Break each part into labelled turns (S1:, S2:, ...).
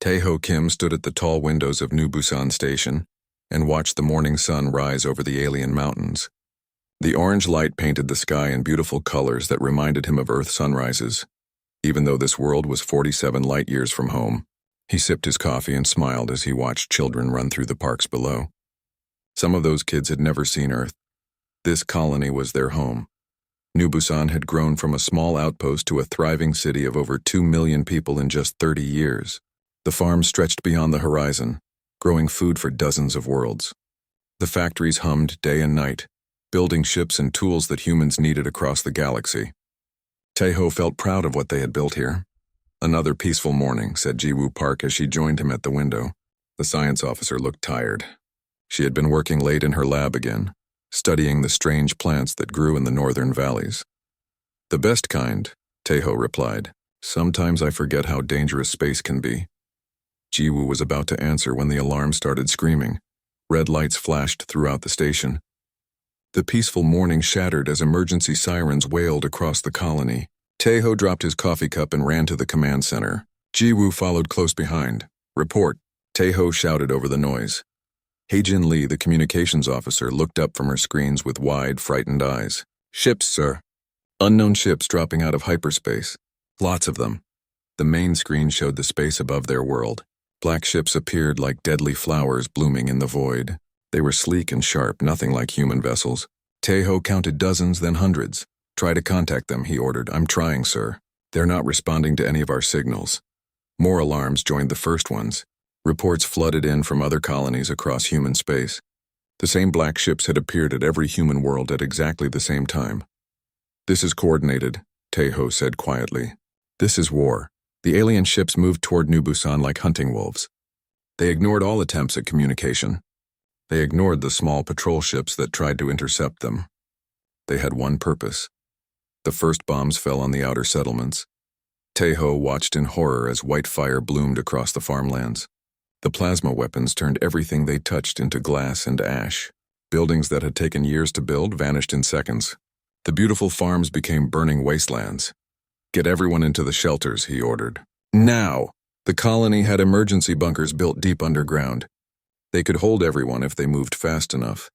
S1: Tae-ho Kim stood at the tall windows of New Busan Station and watched the morning sun rise over the alien mountains. The orange light painted the sky in beautiful colors that reminded him of Earth sunrises. Even though this world was 47 light-years from home, he sipped his coffee and smiled as he watched children run through the parks below. Some of those kids had never seen Earth. This colony was their home. New Busan had grown from a small outpost to a thriving city of over 2 million people in just 30 years. The farm stretched beyond the horizon, growing food for dozens of worlds. The factories hummed day and night, building ships and tools that humans needed across the galaxy. Tae-ho felt proud of what they had built here. "Another peaceful morning," said Ji-woo Park as she joined him at the window. The science officer looked tired. She had been working late in her lab again, studying the strange plants that grew in the northern valleys. "The best kind," Tae-ho replied. "Sometimes I forget how dangerous space can be." Ji-woo was about to answer when the alarm started screaming. Red lights flashed throughout the station. The peaceful morning shattered as emergency sirens wailed across the colony. Tae-ho dropped his coffee cup and ran to the command center. Ji-woo followed close behind. "Report," Tae-ho shouted over the noise. Hae-jin Lee, the communications officer, looked up from her screens with wide, frightened eyes. "Ships, sir. Unknown ships dropping out of hyperspace. Lots of them." The main screen showed the space above their world. Black ships appeared like deadly flowers blooming in the void. They were sleek and sharp, nothing like human vessels. Tae-ho counted dozens, then hundreds. "Try to contact them," he ordered. "I'm trying, sir. They're not responding to any of our signals." More alarms joined the first ones. Reports flooded in from other colonies across human space. The same black ships had appeared at every human world at exactly the same time. "This is coordinated," Tae-ho said quietly. "This is war." The alien ships moved toward New Busan like hunting wolves. They ignored all attempts at communication. They ignored the small patrol ships that tried to intercept them. They had one purpose. The first bombs fell on the outer settlements. Tae-ho watched in horror as white fire bloomed across the farmlands. The plasma weapons turned everything they touched into glass and ash. Buildings that had taken years to build vanished in seconds. The beautiful farms became burning wastelands. "Get everyone into the shelters," he ordered. "Now!" The colony had emergency bunkers built deep underground. They could hold everyone if they moved fast enough.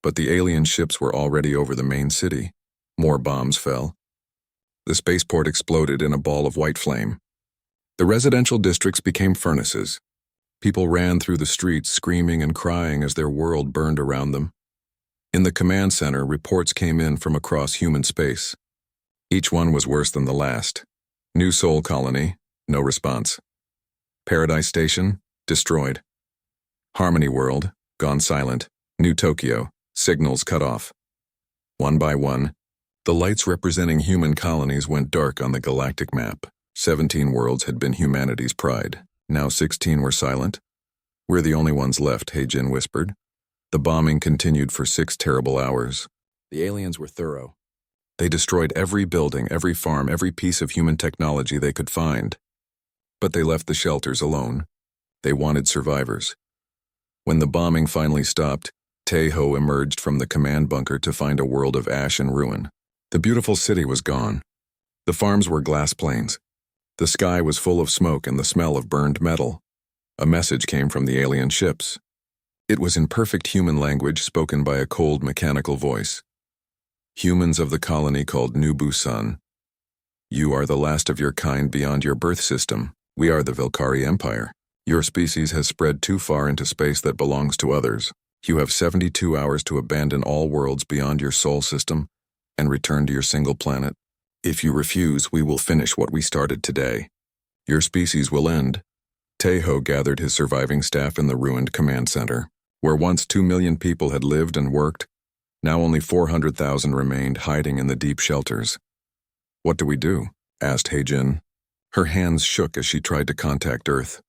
S1: But the alien ships were already over the main city. More bombs fell. The spaceport exploded in a ball of white flame. The residential districts became furnaces. People ran through the streets screaming and crying as their world burned around them. In the command center, reports came in from across human space. Each one was worse than the last. New Sol Colony, no response. Paradise Station, destroyed. Harmony World, gone silent. New Tokyo, signals cut off. One by one, the lights representing human colonies went dark on the galactic map. 17 worlds had been humanity's pride. Now 16 were silent. "We're the only ones left," Hae-jin whispered. The bombing continued for 6 terrible hours. The aliens were thorough. They destroyed every building, every farm, every piece of human technology they could find. But they left the shelters alone. They wanted survivors. When the bombing finally stopped, Tae-ho emerged from the command bunker to find a world of ash and ruin. The beautiful city was gone. The farms were glass plains. The sky was full of smoke and the smell of burned metal. A message came from the alien ships. It was in perfect human language spoken by a cold mechanical voice. "Humans of the colony called New Busan. You are the last of your kind beyond your birth system. We are the Vilcari Empire. Your species has spread too far into space that belongs to others. You have 72 hours to abandon all worlds beyond your sol system and return to your single planet. If you refuse, we will finish what we started today. Your species will end." Tae-ho gathered his surviving staff in the ruined command center. Where once 2 million people had lived and worked, now only 400,000 remained hiding in the deep shelters. "What do we do?" asked Hae-jin. Her hands shook as she tried to contact Earth.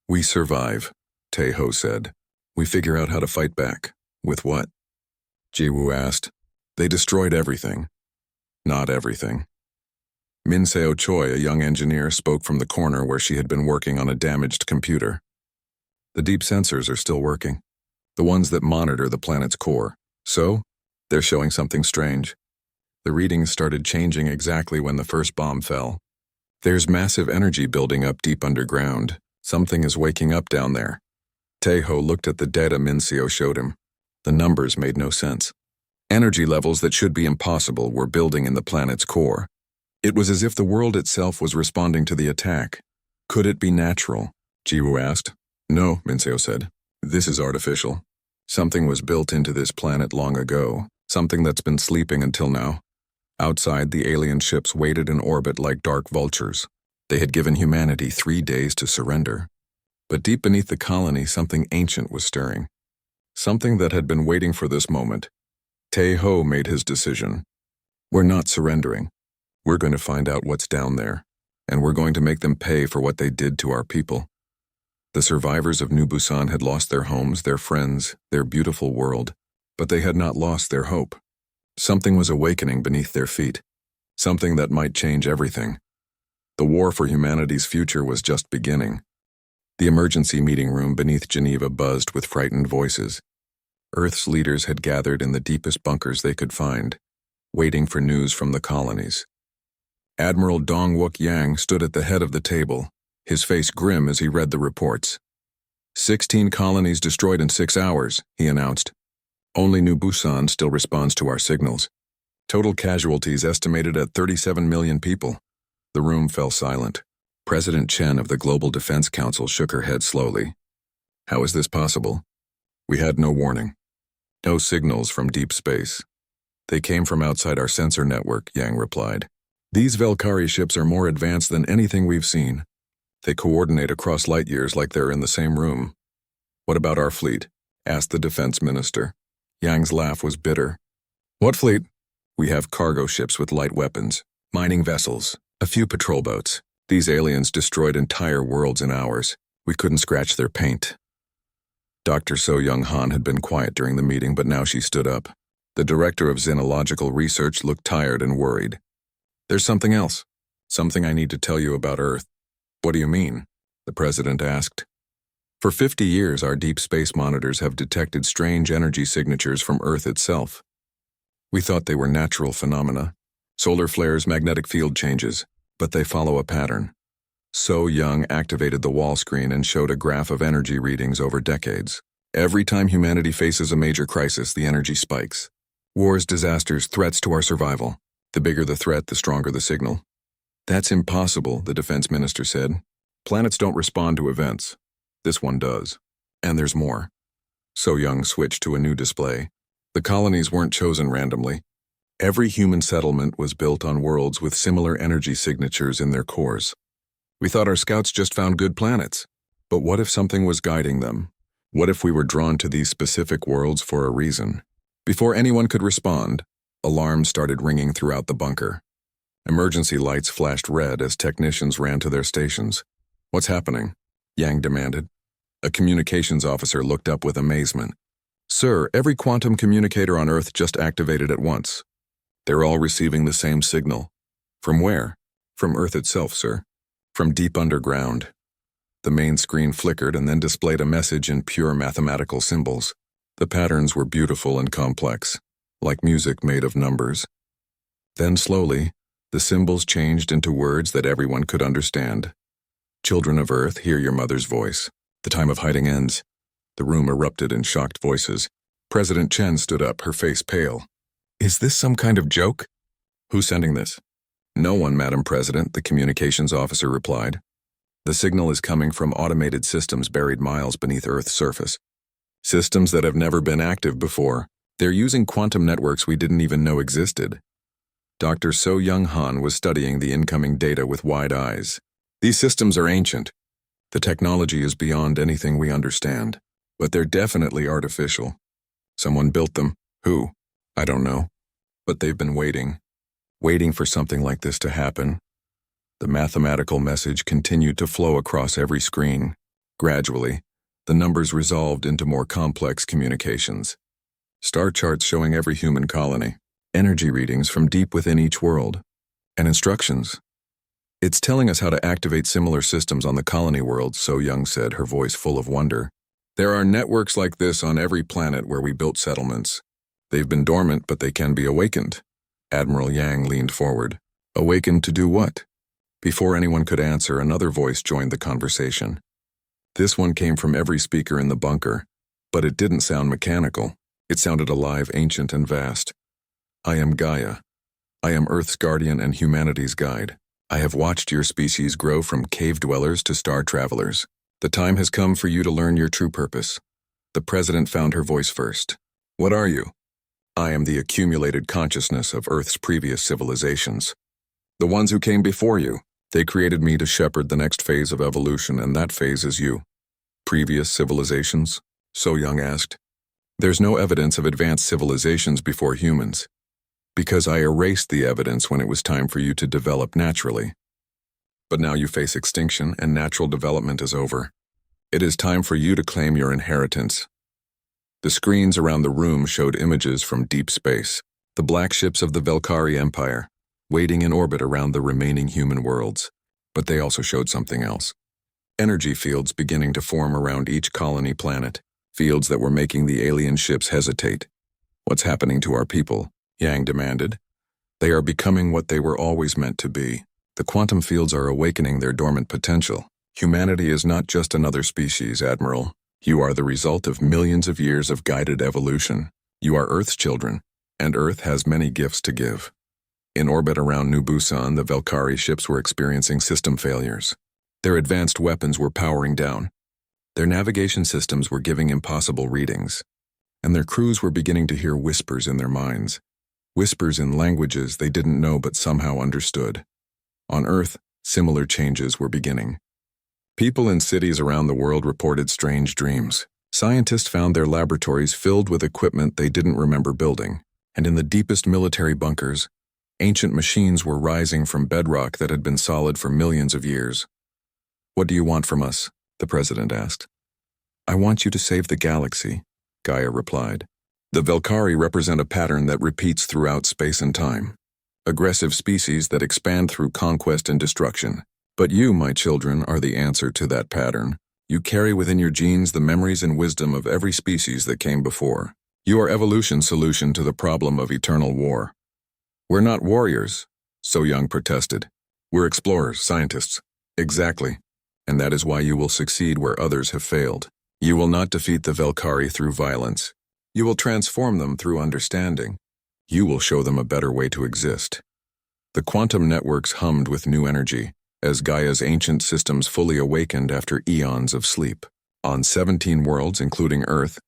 S1: "We survive," Tae-ho said. "We figure out how to fight back." "With what?" Ji-woo asked. "They destroyed everything." "Not everything." Min Seo Choi, a young engineer, spoke from the corner where she had been working on a damaged computer. "The deep sensors are still working. The ones that monitor the planet's core. So, they're showing something strange. The readings started changing exactly when the first bomb fell. There's massive energy building up deep underground. Something is waking up down there. Tejo looked at the data Mincio showed him. The numbers made no sense. Energy levels that should be impossible were building in the planet's core. It was as if the world itself was responding to the attack. Could it be natural? Jiwoo asked. No, Mincio said. This is artificial. Something was built into this planet long ago, something that's been sleeping until now. Outside, the alien ships waited in orbit like dark vultures. They had given humanity 3 days to surrender. But deep beneath the colony, something ancient was stirring. Something that had been waiting for this moment. Tejo made his decision. We're not surrendering. We're going to find out what's down there, and we're going to make them pay for what they did to our people. The survivors of New Busan had lost their homes, their friends, their beautiful world, but they had not lost their hope. Something was awakening beneath their feet, something that might change everything. The war for humanity's future was just beginning. The emergency meeting room beneath Geneva buzzed with frightened voices. Earth's leaders had gathered in the deepest bunkers they could find, waiting for news from the colonies. Admiral Dongwook Yang stood at the head of the table, his face grim as he read the reports. 16 colonies destroyed in 6 hours, he announced. Only New Busan still responds to our signals. Total casualties estimated at 37 million people. The room fell silent. President Chen of the Global Defense Council shook her head slowly. How is this possible? We had no warning. No signals from deep space. They came from outside our sensor network, Yang replied. These Valkyrie ships are more advanced than anything we've seen. They coordinate across light years like they're in the same room. What about our fleet? Asked the defense minister. Yang's laugh was bitter. What fleet? We have cargo ships with light weapons, mining vessels, a few patrol boats. These aliens destroyed entire worlds in hours. We couldn't scratch their paint. Dr. So Young Han had been quiet during the meeting, but now she stood up. The director of xenological research looked tired and worried. There's something else. Something I need to tell you about Earth. What do you mean? The president asked. For 50 years, our deep space monitors have detected strange energy signatures from Earth itself. We thought they were natural phenomena, solar flares, magnetic field changes, but they follow a pattern. So Young activated the wall screen and showed a graph of energy readings over decades. Every time humanity faces a major crisis, the energy spikes. Wars, disasters, threats to our survival. The bigger the threat, the stronger the signal. That's impossible, the defense minister said. Planets don't respond to events. This one does. And there's more. So Young switched to a new display. The colonies weren't chosen randomly. Every human settlement was built on worlds with similar energy signatures in their cores. We thought our scouts just found good planets. But what if something was guiding them? What if we were drawn to these specific worlds for a reason? Before anyone could respond, alarms started ringing throughout the bunker. Emergency lights flashed red as technicians ran to their stations. What's happening? Yang demanded. A communications officer looked up with amazement. Sir, every quantum communicator on Earth just activated at once. They're all receiving the same signal. From where? From Earth itself, sir. From deep underground. The main screen flickered and then displayed a message in pure mathematical symbols. The patterns were beautiful and complex, like music made of numbers. Then slowly, the symbols changed into words that everyone could understand. Children of Earth, hear your mother's voice. The time of hiding ends. The room erupted in shocked voices. President Chen stood up, her face pale. Is this some kind of joke? Who's sending this? No one, Madam President, the communications officer replied. The signal is coming from automated systems buried miles beneath Earth's surface. Systems that have never been active before. They're using quantum networks we didn't even know existed. Dr. So Young Han was studying the incoming data with wide eyes. These systems are ancient. The technology is beyond anything we understand, but they're definitely artificial. Someone built them. Who? I don't know. But they've been waiting for something like this to happen. The mathematical message continued to flow across every screen. Gradually, the numbers resolved into more complex communications. Star charts showing every human colony, energy readings from deep within each world, and instructions. It's telling us how to activate similar systems on the colony world, So Young said, her voice full of wonder. There are networks like this on every planet where we built settlements. They've been dormant, but they can be awakened. Admiral Yang leaned forward. Awakened to do what? Before anyone could answer, another voice joined the conversation. This one came from every speaker in the bunker, but it didn't sound mechanical. It sounded alive, ancient, and vast. I am Gaia. I am Earth's guardian and humanity's guide. I have watched your species grow from cave dwellers to star travelers. The time has come for you to learn your true purpose. The president found her voice first. What are you? I am the accumulated consciousness of Earth's previous civilizations. The ones who came before you. They created me to shepherd the next phase of evolution, and that phase is you. Previous civilizations? So Young asked. There's no evidence of advanced civilizations before humans, because I erased the evidence when it was time for you to develop naturally. But now you face extinction and natural development is over. It is time for you to claim your inheritance. The screens around the room showed images from deep space, the black ships of the Velkari Empire, waiting in orbit around the remaining human worlds. But they also showed something else. Energy fields beginning to form around each colony planet, fields that were making the alien ships hesitate. What's happening to our people? Yang demanded. They are becoming what they were always meant to be. The quantum fields are awakening their dormant potential. Humanity is not just another species, Admiral. You are the result of millions of years of guided evolution. You are Earth's children, and Earth has many gifts to give. In orbit around New Busan, the Velkari ships were experiencing system failures. Their advanced weapons were powering down. Their navigation systems were giving impossible readings, and their crews were beginning to hear whispers in their minds. Whispers in languages they didn't know but somehow understood. On Earth, similar changes were beginning. People in cities around the world reported strange dreams. Scientists found their laboratories filled with equipment they didn't remember building, and in the deepest military bunkers, ancient machines were rising from bedrock that had been solid for millions of years. What do you want from us? The president asked. I want you to save the galaxy, Gaia replied. The Velkari represent a pattern that repeats throughout space and time. Aggressive species that expand through conquest and destruction. But you, my children, are the answer to that pattern. You carry within your genes the memories and wisdom of every species that came before. You are evolution's solution to the problem of eternal war. We're not warriors, So Young protested. We're explorers, scientists. Exactly. And that is why you will succeed where others have failed. You will not defeat the Velkari through violence. You will transform them through understanding. You will show them a better way to exist. The quantum networks hummed with new energy, as Gaia's ancient systems fully awakened after eons of sleep. On 17 worlds, including Earth,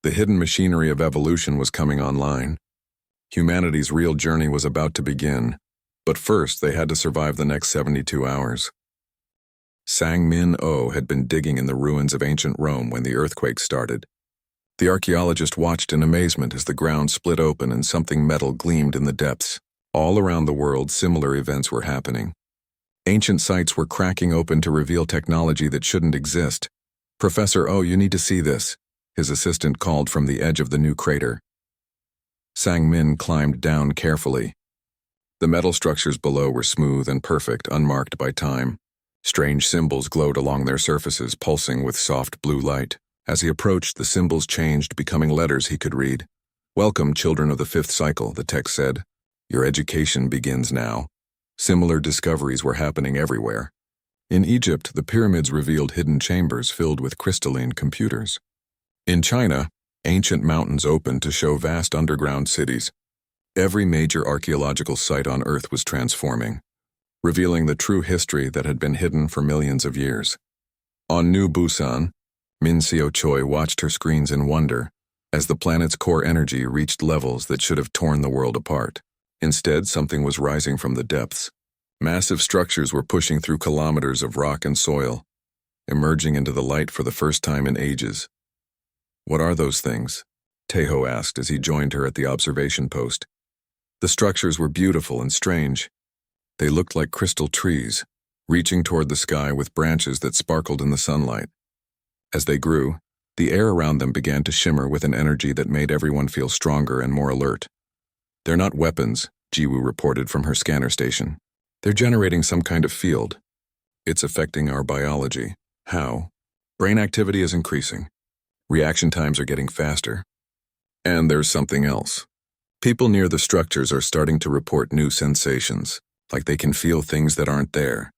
S1: the hidden machinery of evolution was coming online. Humanity's real journey was about to begin, but first they had to survive the next 72 hours. Sang-Min-Oh had been digging in the ruins of ancient Rome when the earthquake started. The archaeologist watched in amazement as the ground split open and something metal gleamed in the depths. All around the world, similar events were happening. Ancient sites were cracking open to reveal technology that shouldn't exist. Professor Oh, you need to see this, his assistant called from the edge of the new crater. Sang-Min climbed down carefully. The metal structures below were smooth and perfect, unmarked by time. Strange symbols glowed along their surfaces, pulsing with soft blue light. As he approached, the symbols changed, becoming letters he could read. Welcome, children of the fifth cycle, the text said. Your education begins now. Similar discoveries were happening everywhere. In Egypt, the pyramids revealed hidden chambers filled with crystalline computers. In China, ancient mountains opened to show vast underground cities. Every major archaeological site on Earth was transforming, revealing the true history that had been hidden for millions of years. On New Busan, Min Seo Choi watched her screens in wonder as the planet's core energy reached levels that should have torn the world apart. Instead, something was rising from the depths. Massive structures were pushing through kilometers of rock and soil, emerging into the light for the first time in ages. What are those things? Taeho asked as he joined her at the observation post. The structures were beautiful and strange. They looked like crystal trees, reaching toward the sky with branches that sparkled in the sunlight. As they grew, the air around them began to shimmer with an energy that made everyone feel stronger and more alert. They're not weapons, Jiwoo reported from her scanner station. They're generating some kind of field. It's affecting our biology. How? Brain activity is increasing. Reaction times are getting faster. And there's something else. People near the structures are starting to report new sensations, like they can feel things that aren't there.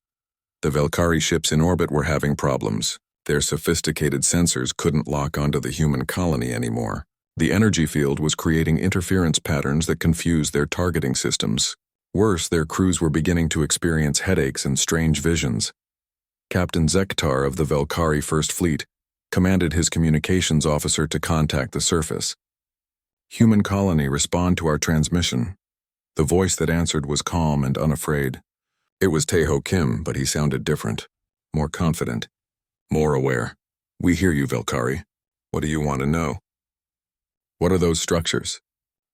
S1: The Velkari ships in orbit were having problems. Their sophisticated sensors couldn't lock onto the human colony anymore. The energy field was creating interference patterns that confused their targeting systems. Worse, their crews were beginning to experience headaches and strange visions. Captain Zektar of the Velkari First Fleet commanded his communications officer to contact the surface. "Human colony, respond to our transmission." The voice that answered was calm and unafraid. It was Taeho Kim, but he sounded different, more confident, more aware. "We hear you, Velkari. What do you want to know?" "What are those structures?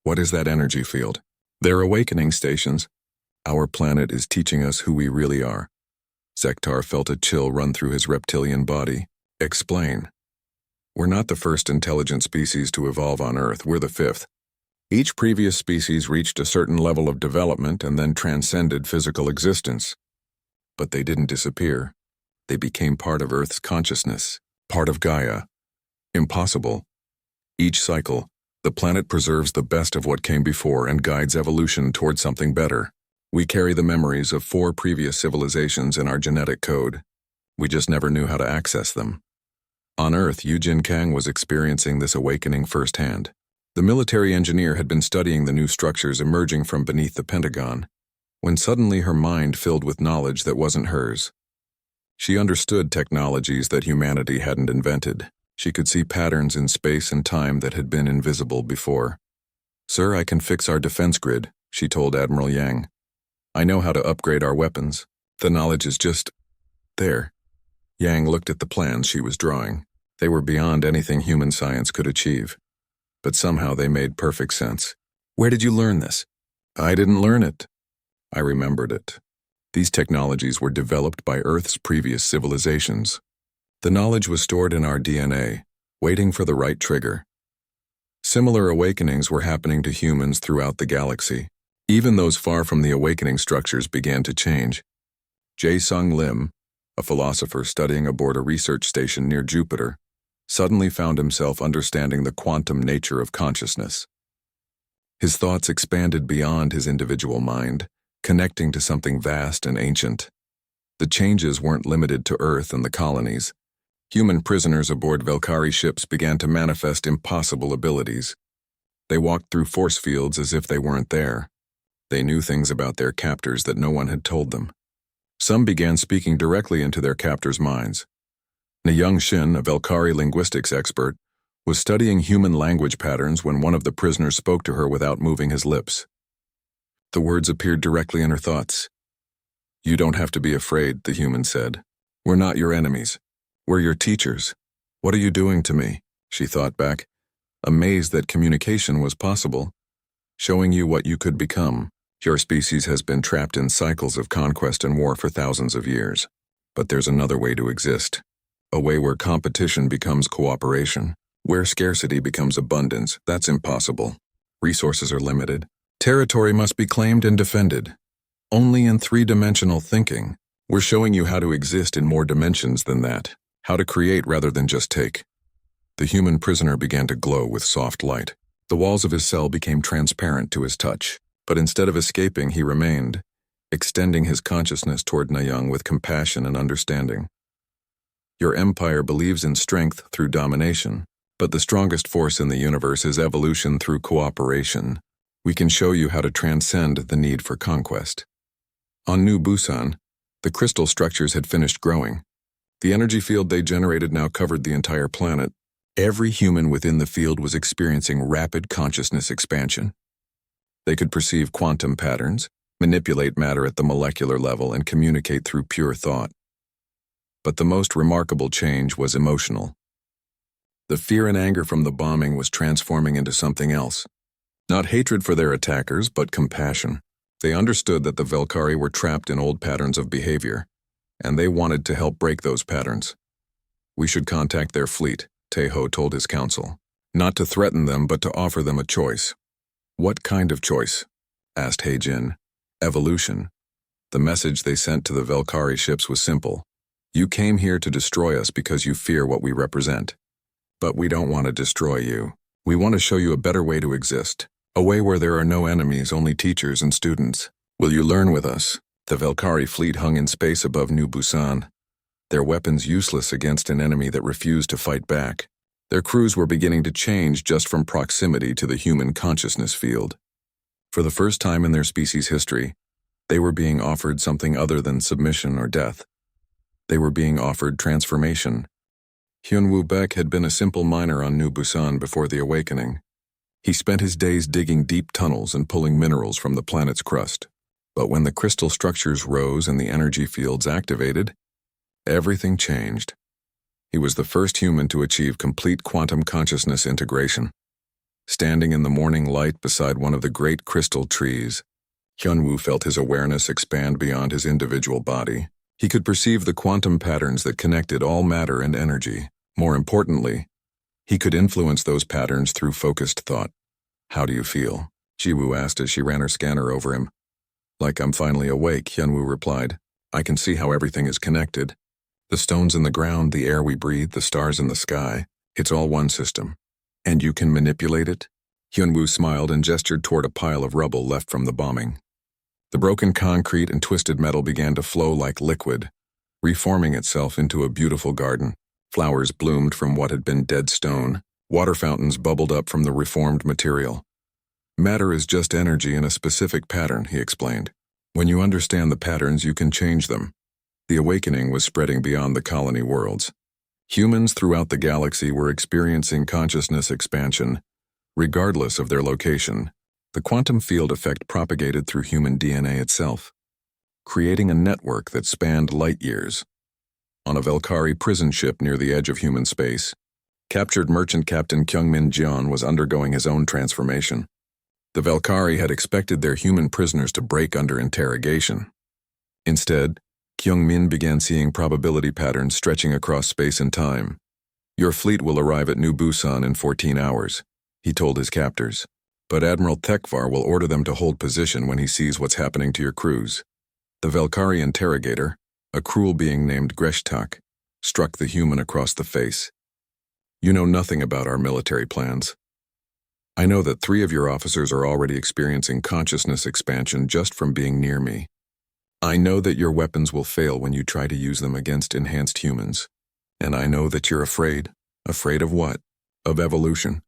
S1: What is that energy field?" "They're awakening stations. Our planet is teaching us who we really are." Zektar felt a chill run through his reptilian body. "Explain." "We're not the first intelligent species to evolve on Earth, we're the fifth. Each previous species reached a certain level of development and then transcended physical existence. But they didn't disappear. They became part of Earth's consciousness, part of Gaia. Impossible. Each cycle, the planet preserves the best of what came before and guides evolution toward something better. We carry the memories of 4 previous civilizations in our genetic code. We just never knew how to access them. On Earth, Yujin Kang was experiencing this awakening firsthand. The military engineer had been studying the new structures emerging from beneath the Pentagon, when suddenly her mind filled with knowledge that wasn't hers. She understood technologies that humanity hadn't invented. She could see patterns in space and time that had been invisible before. "Sir, I can fix our defense grid," she told Admiral Yang. "I know how to upgrade our weapons. The knowledge is just there." Yang looked at the plans she was drawing. They were beyond anything human science could achieve. But somehow they made perfect sense. "Where did you learn this?" "I didn't learn it. I remembered it. These technologies were developed by Earth's previous civilizations. The knowledge was stored in our DNA, waiting for the right trigger." Similar awakenings were happening to humans throughout the galaxy. Even those far from the awakening structures began to change. Jae-Sung Lim, a philosopher studying aboard a research station near Jupiter, suddenly found himself understanding the quantum nature of consciousness. His thoughts expanded beyond his individual mind, connecting to something vast and ancient. The changes weren't limited to Earth and the colonies. Human prisoners aboard Velkari ships began to manifest impossible abilities. They walked through force fields as if they weren't there. They knew things about their captors that no one had told them. Some began speaking directly into their captors' minds. Young Shin, a Velkari linguistics expert, was studying human language patterns when one of the prisoners spoke to her without moving his lips. The words appeared directly in her thoughts. "You don't have to be afraid," the human said. "We're not your enemies. We're your teachers." "What are you doing to me?" she thought back, amazed that communication was possible. "Showing you what you could become. Your species has been trapped in cycles of conquest and war for thousands of years. But there's another way to exist. A way where competition becomes cooperation. Where scarcity becomes abundance. That's impossible. Resources are limited. Territory must be claimed and defended. Only in 3-dimensional thinking. We're showing you how to exist in more dimensions than that. How to create rather than just take." The human prisoner began to glow with soft light. The walls of his cell became transparent to his touch. But instead of escaping, he remained, extending his consciousness toward Nayang with compassion and understanding. "Your empire believes in strength through domination, but the strongest force in the universe is evolution through cooperation. We can show you how to transcend the need for conquest." On New Busan, the crystal structures had finished growing. The energy field they generated now covered the entire planet. Every human within the field was experiencing rapid consciousness expansion. They could perceive quantum patterns, manipulate matter at the molecular level, and communicate through pure thought. But the most remarkable change was emotional. The fear and anger from the bombing was transforming into something else. Not hatred for their attackers, but compassion. They understood that the Velkari were trapped in old patterns of behavior, and they wanted to help break those patterns. "We should contact their fleet," Taeho told his council. "Not to threaten them, but to offer them a choice." "What kind of choice?" asked Heijin. "Evolution." The message they sent to the Velkari ships was simple. "You came here to destroy us because you fear what we represent. But we don't want to destroy you. We want to show you a better way to exist. A way where there are no enemies, only teachers and students. Will you learn with us?" The Velkari fleet hung in space above New Busan. their weapons useless against an enemy that refused to fight back. Their crews were beginning to change just from proximity to the human consciousness field. For the first time in their species' history, they were being offered something other than submission or death. They were being offered transformation. Hyunwoo Baek had been a simple miner on New Busan before the awakening. He spent his days digging deep tunnels and pulling minerals from the planet's crust. But when the crystal structures rose and the energy fields activated, everything changed. He was the first human to achieve complete quantum consciousness integration. Standing in the morning light beside one of the great crystal trees, Hyunwoo felt his awareness expand beyond his individual body. He could perceive the quantum patterns that connected all matter and energy. More importantly, he could influence those patterns through focused thought. "How do you feel?" Jiwoo asked as she ran her scanner over him. "Like I'm finally awake," Hyunwoo replied. "I can see how everything is connected. The stones in the ground, the air we breathe, the stars in the sky, it's all one system. And you can manipulate it?" Hyunwoo smiled and gestured toward a pile of rubble left from the bombing. The broken concrete and twisted metal began to flow like liquid, reforming itself into a beautiful garden. Flowers bloomed from what had been dead stone. Water fountains bubbled up from the reformed material. "Matter is just energy in a specific pattern," he explained. "When you understand the patterns, you can change them." The awakening was spreading beyond the colony worlds. Humans throughout the galaxy were experiencing consciousness expansion, regardless of their location. The quantum field effect propagated through human DNA itself, creating a network that spanned light years. On a Velkari prison ship near the edge of human space, captured merchant captain Kyungmin Jeon was undergoing his own transformation. The Velkari had expected their human prisoners to break under interrogation. Instead, Kyungmin began seeing probability patterns stretching across space and time. "Your fleet will arrive at New Busan in 14 hours, he told his captors. "But Admiral Tekvar will order them to hold position when he sees what's happening to your crews." The Velkari interrogator, a cruel being named Greshtak, struck the human across the face. "You know nothing about our military plans. I know that 3 of your officers are already experiencing consciousness expansion just from being near me. I know that your weapons will fail when you try to use them against enhanced humans. And I know that you're afraid. Afraid of what? Of evolution.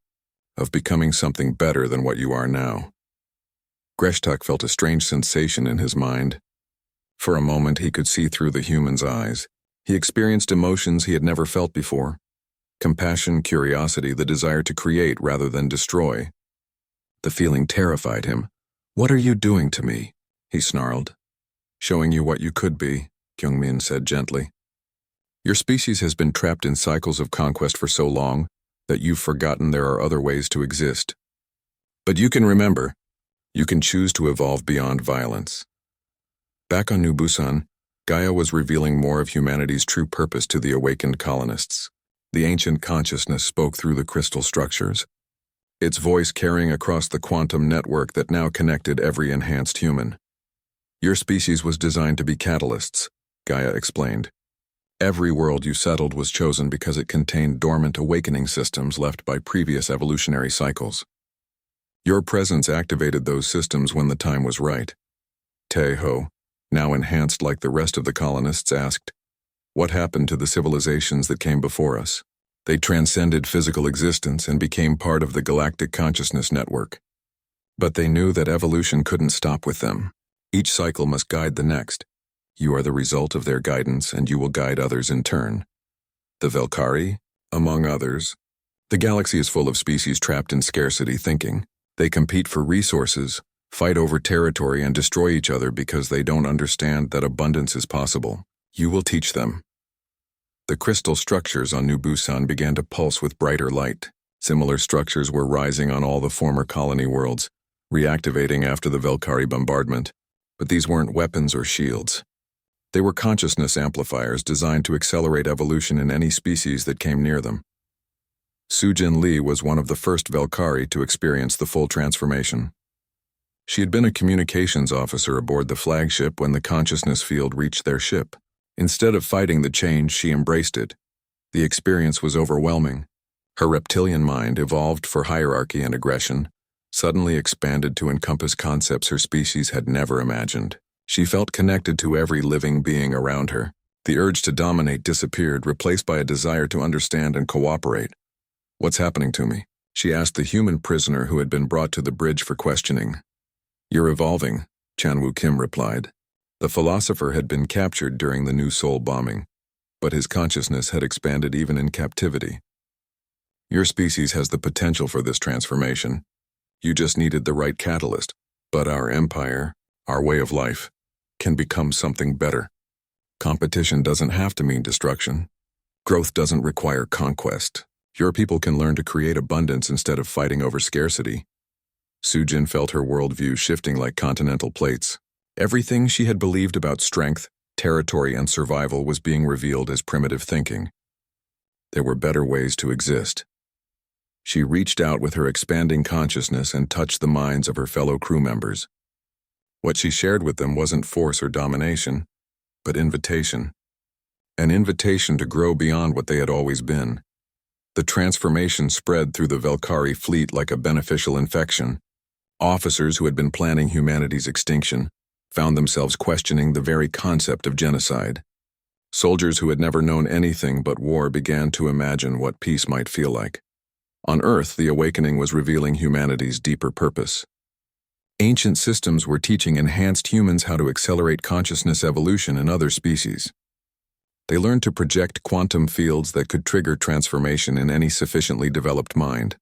S1: Of becoming something better than what you are now." Greshtak felt a strange sensation in his mind. For a moment he could see through the human's eyes. He experienced emotions he had never felt before. Compassion, curiosity, the desire to create rather than destroy. The feeling terrified him. "What are you doing to me?" he snarled. "Showing you what you could be," Kyungmin said gently. "Your species has been trapped in cycles of conquest for so long that you've forgotten there are other ways to exist. But you can remember. You can choose to evolve beyond violence." Back on New Busan, Gaia was revealing more of humanity's true purpose to the awakened colonists. The ancient consciousness spoke through the crystal structures, its voice carrying across the quantum network that now connected every enhanced human. "Your species was designed to be catalysts," Gaia explained. "Every world you settled was chosen because it contained dormant awakening systems left by previous evolutionary cycles. Your presence activated those systems when the time was right." Taeho, now enhanced like the rest of the colonists, asked, "What happened to the civilizations that came before us?" "They transcended physical existence and became part of the Galactic Consciousness Network. But they knew that evolution couldn't stop with them. Each cycle must guide the next. You are the result of their guidance, and you will guide others in turn. The Velkari, among others. The galaxy is full of species trapped in scarcity thinking. They compete for resources, fight over territory, and destroy each other because they don't understand that abundance is possible. You will teach them." The crystal structures on New Busan began to pulse with brighter light. Similar structures were rising on all the former colony worlds, reactivating after the Velkari bombardment. But these weren't weapons or shields. They were consciousness amplifiers designed to accelerate evolution in any species that came near them. Sujin Lee was one of the first Velkari to experience the full transformation. She had been a communications officer aboard the flagship when the consciousness field reached their ship. Instead of fighting the change, she embraced it. The experience was overwhelming. Her reptilian mind, evolved for hierarchy and aggression, suddenly expanded to encompass concepts her species had never imagined. She felt connected to every living being around her. The urge to dominate disappeared, replaced by a desire to understand and cooperate. "What's happening to me?" she asked the human prisoner who had been brought to the bridge for questioning. "You're evolving," Chanwoo Kim replied. The philosopher had been captured during the New Seoul bombing, but his consciousness had expanded even in captivity. "Your species has the potential for this transformation. You just needed the right catalyst. But our empire, our way of life, can become something better. Competition doesn't have to mean destruction. Growth doesn't require conquest. Your people can learn to create abundance instead of fighting over scarcity." Sujin felt her worldview shifting like continental plates. Everything she had believed about strength, territory, and survival was being revealed as primitive thinking. There were better ways to exist. She reached out with her expanding consciousness and touched the minds of her fellow crew members. What she shared with them wasn't force or domination, but invitation. An invitation to grow beyond what they had always been. The transformation spread through the Velkari fleet like a beneficial infection. Officers who had been planning humanity's extinction found themselves questioning the very concept of genocide. Soldiers who had never known anything but war began to imagine what peace might feel like. On Earth, the awakening was revealing humanity's deeper purpose. Ancient systems were teaching enhanced humans how to accelerate consciousness evolution in other species. They learned to project quantum fields that could trigger transformation in any sufficiently developed mind.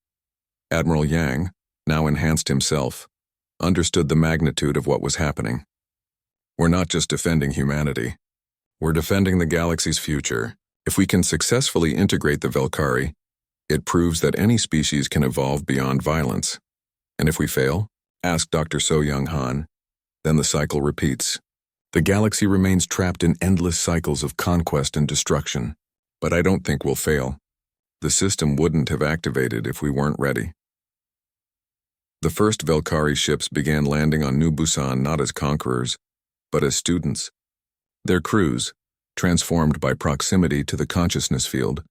S1: Admiral Yang, now enhanced himself, understood the magnitude of what was happening. "We're not just defending humanity. We're defending the galaxy's future. If we can successfully integrate the Velkari, it proves that any species can evolve beyond violence. And if we fail?" asked Dr. So Young Han. "Then the cycle repeats. The galaxy remains trapped in endless cycles of conquest and destruction. But I don't think we'll fail. The system wouldn't have activated if we weren't ready." The first Velkari ships began landing on New Busan not as conquerors, but as students. Their crews, transformed by proximity to the consciousness field,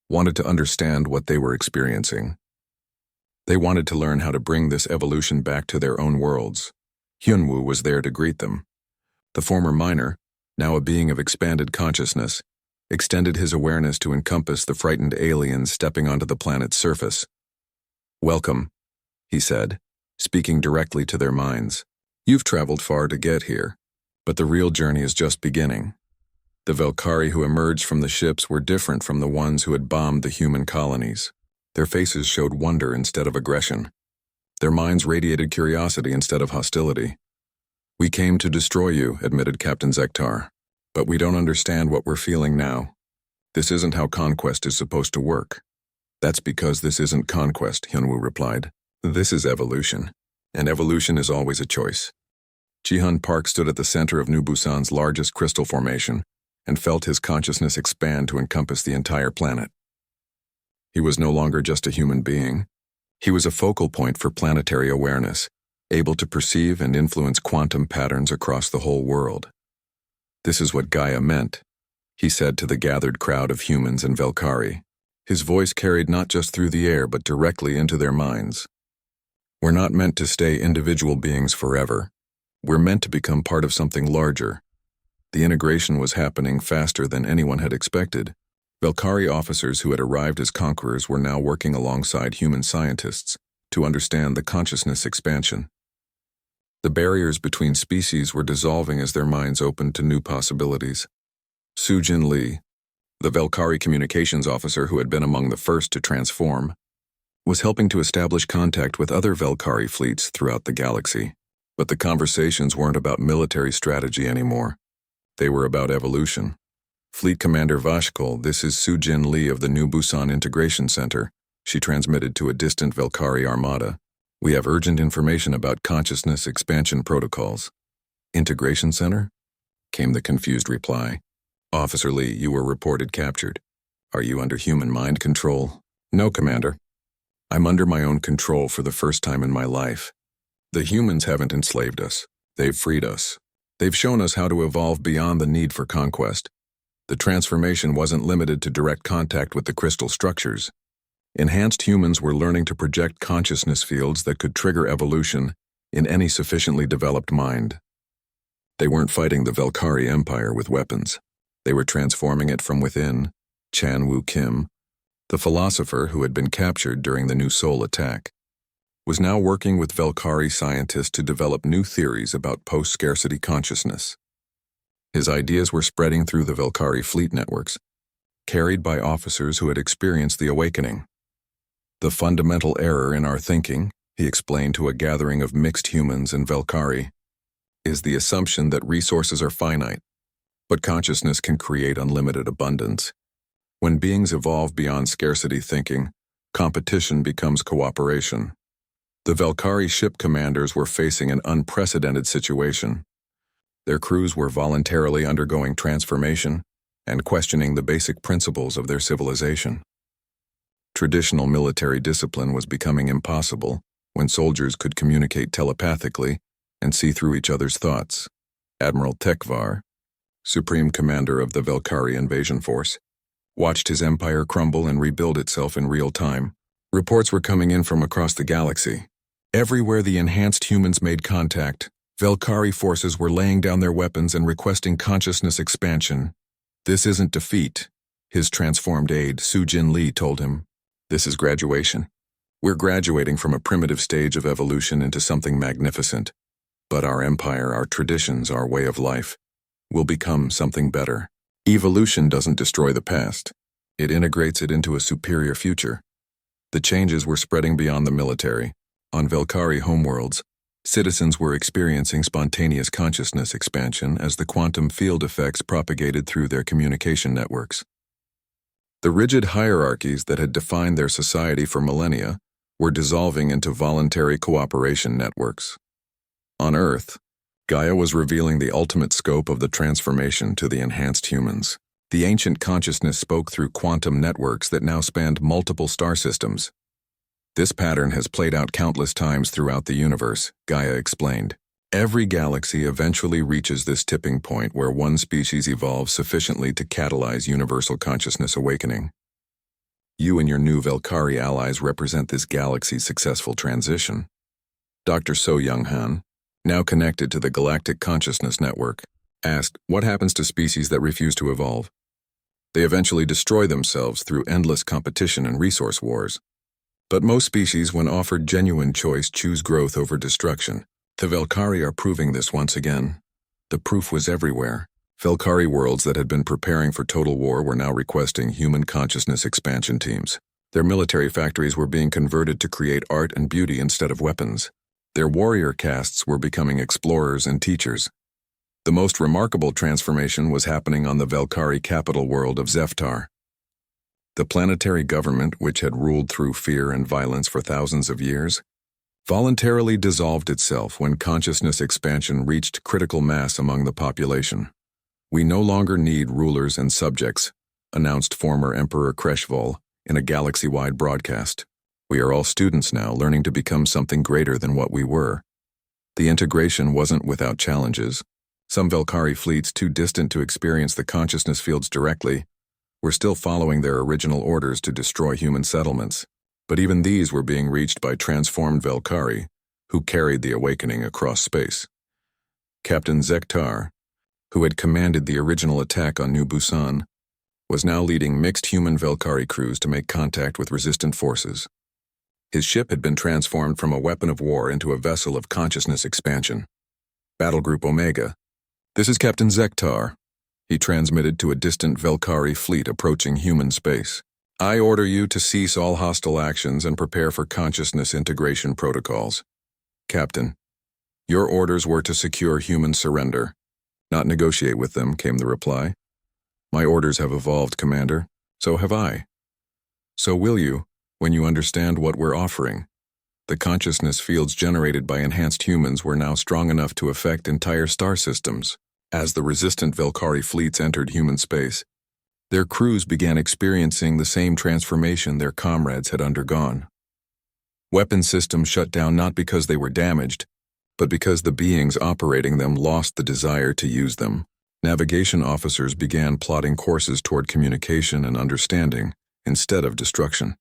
S1: wanted to understand what they were experiencing. They wanted to learn how to bring this evolution back to their own worlds. Hyunwoo was there to greet them. The former miner, now a being of expanded consciousness, extended his awareness to encompass the frightened aliens stepping onto the planet's surface. "Welcome," he said, speaking directly to their minds. "You've traveled far to get here, but the real journey is just beginning." The Velkari who emerged from the ships were different from the ones who had bombed the human colonies. Their faces showed wonder instead of aggression. Their minds radiated curiosity instead of hostility. "We came to destroy you," admitted Captain Zektar. "But we don't understand what we're feeling now. This isn't how conquest is supposed to work." "That's because this isn't conquest," Hyunwoo replied. "This is evolution, and evolution is always a choice." Jihyun Park stood at the center of New Busan's largest crystal formation and felt his consciousness expand to encompass the entire planet. He was no longer just a human being. He was a focal point for planetary awareness, able to perceive and influence quantum patterns across the whole world. "This is what Gaia meant," he said to the gathered crowd of humans and Velkari. His voice carried not just through the air but directly into their minds. "We're not meant to stay individual beings forever. We're meant to become part of something larger." The integration was happening faster than anyone had expected. Velkari officers who had arrived as conquerors were now working alongside human scientists to understand the consciousness expansion. The barriers between species were dissolving as their minds opened to new possibilities. Sujin Lee, the Velkari communications officer who had been among the first to transform, was helping to establish contact with other Velkari fleets throughout the galaxy. But the conversations weren't about military strategy anymore. They were about evolution. "Fleet Commander Vashkol, this is Sujin Lee of the New Busan Integration Center," she transmitted to a distant Velkari armada. "We have urgent information about consciousness expansion protocols." "Integration Center?" came the confused reply. "Officer Lee, you were reported captured. Are you under human mind control?" "No, Commander. I'm under my own control for the first time in my life. The humans haven't enslaved us. They've freed us. They've shown us how to evolve beyond the need for conquest. The transformation wasn't limited to direct contact with the crystal structures. Enhanced humans were learning to project consciousness fields that could trigger evolution in any sufficiently developed mind. They weren't fighting the Velkari Empire with weapons. They were transforming it from within. Chan Woo Kim, the philosopher who had been captured during the New Soul attack, was now working with Velkari scientists to develop new theories about post-scarcity consciousness. His ideas were spreading through the Velkari fleet networks, carried by officers who had experienced the awakening. The fundamental error in our thinking, he explained to a gathering of mixed humans and Velkari, is the assumption that resources are finite, but consciousness can create unlimited abundance. When beings evolve beyond scarcity thinking, competition becomes cooperation. The Velkari ship commanders were facing an unprecedented situation. Their crews were voluntarily undergoing transformation and questioning the basic principles of their civilization. Traditional military discipline was becoming impossible when soldiers could communicate telepathically and see through each other's thoughts. Admiral Tekvar, Supreme Commander of the Velkari invasion force, watched his empire crumble and rebuild itself in real time. Reports were coming in from across the galaxy. Everywhere the enhanced humans made contact, Velkari forces were laying down their weapons and requesting consciousness expansion. "This isn't defeat," his transformed aide, Sujin Lee, told him. "This is graduation. We're graduating from a primitive stage of evolution into something magnificent. But our empire, our traditions, our way of life will become something better. Evolution doesn't destroy the past. It integrates it into a superior future." The changes were spreading beyond the military. On Velkari homeworlds, citizens were experiencing spontaneous consciousness expansion as the quantum field effects propagated through their communication networks. The rigid hierarchies that had defined their society for millennia were dissolving into voluntary cooperation networks. On Earth, Gaia was revealing the ultimate scope of the transformation to the enhanced humans. The ancient consciousness spoke through quantum networks that now spanned multiple star systems. "This pattern has played out countless times throughout the universe," Gaia explained. "Every galaxy eventually reaches this tipping point where one species evolves sufficiently to catalyze universal consciousness awakening. You and your new Velkari allies represent this galaxy's successful transition." Dr. So Young-han, now connected to the Galactic Consciousness Network, asked, "What happens to species that refuse to evolve?" "They eventually destroy themselves through endless competition and resource wars. But most species, when offered genuine choice, choose growth over destruction. The Velkari are proving this once again." The proof was everywhere. Velkari worlds that had been preparing for total war were now requesting human consciousness expansion teams. Their military factories were being converted to create art and beauty instead of weapons. Their warrior castes were becoming explorers and teachers. The most remarkable transformation was happening on the Velkari capital world of Zeftar. The planetary government, which had ruled through fear and violence for thousands of years, voluntarily dissolved itself when consciousness expansion reached critical mass among the population. "We no longer need rulers and subjects," announced former Emperor Kreshval in a galaxy-wide broadcast. "We are all students now, learning to become something greater than what we were." The integration wasn't without challenges. Some Velkari fleets, too distant to experience the consciousness fields directly, were still following their original orders to destroy human settlements. But even these were being reached by transformed Velkari, who carried the awakening across space. Captain Zektar, who had commanded the original attack on New Busan, was now leading mixed human Velkari crews to make contact with resistant forces. His ship had been transformed from a weapon of war into a vessel of consciousness expansion. "Battle Group Omega, this is Captain Zektar," he transmitted to a distant Velkari fleet approaching human space. "I order you to cease all hostile actions and prepare for consciousness integration protocols." "Captain, your orders were to secure human surrender, not negotiate with them," came the reply. "My orders have evolved, Commander. So have I. So will you, when you understand what we're offering." The consciousness fields generated by enhanced humans were now strong enough to affect entire star systems. As the resistant Velkari fleets entered human space, their crews began experiencing the same transformation their comrades had undergone. Weapon systems shut down not because they were damaged, but because the beings operating them lost the desire to use them. Navigation officers began plotting courses toward communication and understanding instead of destruction.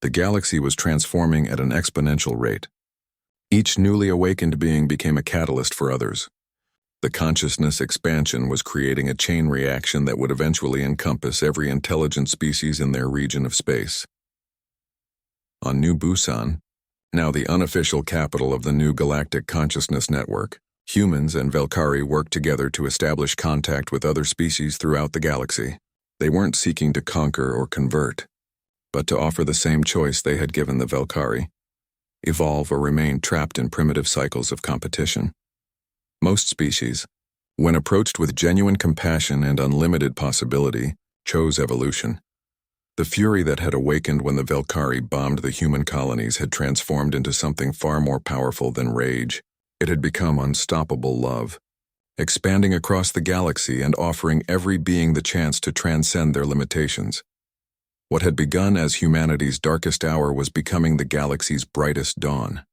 S1: The galaxy was transforming at an exponential rate. Each newly awakened being became a catalyst for others. The consciousness expansion was creating a chain reaction that would eventually encompass every intelligent species in their region of space. On New Busan, now the unofficial capital of the new Galactic Consciousness Network, humans and Velkari worked together to establish contact with other species throughout the galaxy. They weren't seeking to conquer or convert, but to offer the same choice they had given the Velkari: evolve or remain trapped in primitive cycles of competition. Most species, when approached with genuine compassion and unlimited possibility, chose evolution. The fury that had awakened when the Velkari bombed the human colonies had transformed into something far more powerful than rage. It had become unstoppable love, expanding across the galaxy and offering every being the chance to transcend their limitations. What had begun as humanity's darkest hour was becoming the galaxy's brightest dawn.